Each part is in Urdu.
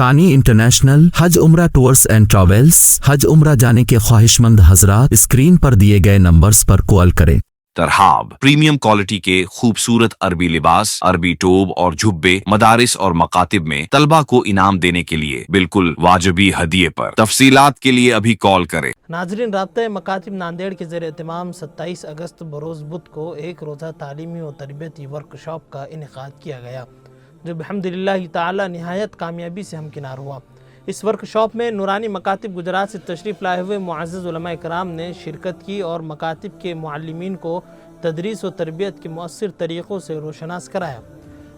ثانی انٹرنیشنل حج عمرہ ٹورز اینڈ ٹریولز۔ حج عمرہ جانے کے خواہشمند حضرات اسکرین پر دیے گئے نمبرز پر کال کریں۔ ترحاب پریمیم کوالٹی کے خوبصورت عربی لباس، عربی ٹوب اور جھبے مدارس اور مکاتب میں طلبہ کو انعام دینے کے لیے بالکل واجبی ہدیے پر۔ تفصیلات کے لیے ابھی کال کریں۔ ناظرین، رابطہ مکاتب ناندیڑ کے زیر اہتمام 27 اگست بروز بدھ کو ایک روزہ تعلیمی و تربیتی ورکشاپ کا انعقاد کیا گیا، جو بحمدللہ تعالی نہایت کامیابی سے ہمکنار ہوا۔ اس ورکشاپ میں نورانی مکاتب گجرات سے تشریف لائے ہوئے معزز علماء کرام نے شرکت کی اور مکاتب کے معلمین کو تدریس و تربیت کے مؤثر طریقوں سے روشناس کرایا۔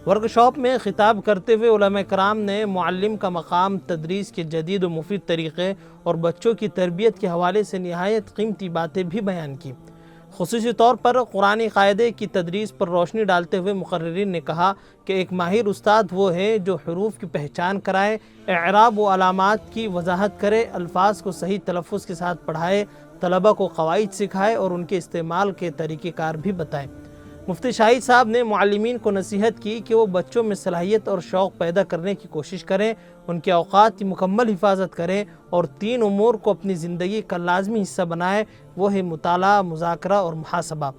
ورکشاپ میں خطاب کرتے ہوئے علماء کرام نے معلم کا مقام، تدریس کے جدید و مفید طریقے اور بچوں کی تربیت کے حوالے سے نہایت قیمتی باتیں بھی بیان کی۔ خصوصی طور پر قرآنی قاعدے کی تدریس پر روشنی ڈالتے ہوئے مقررین نے کہا کہ ایک ماہر استاد وہ ہے جو حروف کی پہچان کرائے، اعراب و علامات کی وضاحت کرے، الفاظ کو صحیح تلفظ کے ساتھ پڑھائے، طلبہ کو قواعد سکھائے اور ان کے استعمال کے طریقہ کار بھی بتائے۔ مفتی شاہد صاحب نے معلمین کو نصیحت کی کہ وہ بچوں میں صلاحیت اور شوق پیدا کرنے کی کوشش کریں، ان کے اوقات کی مکمل حفاظت کریں اور 3 امور کو اپنی زندگی کا لازمی حصہ بنائیں، وہ ہے مطالعہ، مذاکرہ اور محاسبہ۔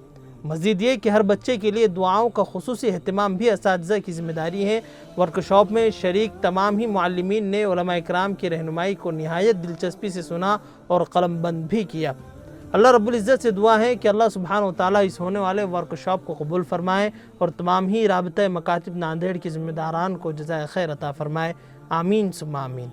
مزید یہ کہ ہر بچے کے لیے دعاؤں کا خصوصی اہتمام بھی اساتذہ کی ذمہ داری ہے۔ ورکشاپ میں شریک تمام ہی معلمین نے علماء کرام کی رہنمائی کو نہایت دلچسپی سے سنا اور قلم بند بھی کیا۔ اللہ رب العزت سے دعا ہے کہ اللہ سبحانہ وتعالیٰ اس ہونے والے ورکشاپ کو قبول فرمائے اور تمام ہی رابطہ مکاتب ناندیڑ کے ذمہ داران کو جزائے خیر عطا فرمائے۔ آمین ثم آمین۔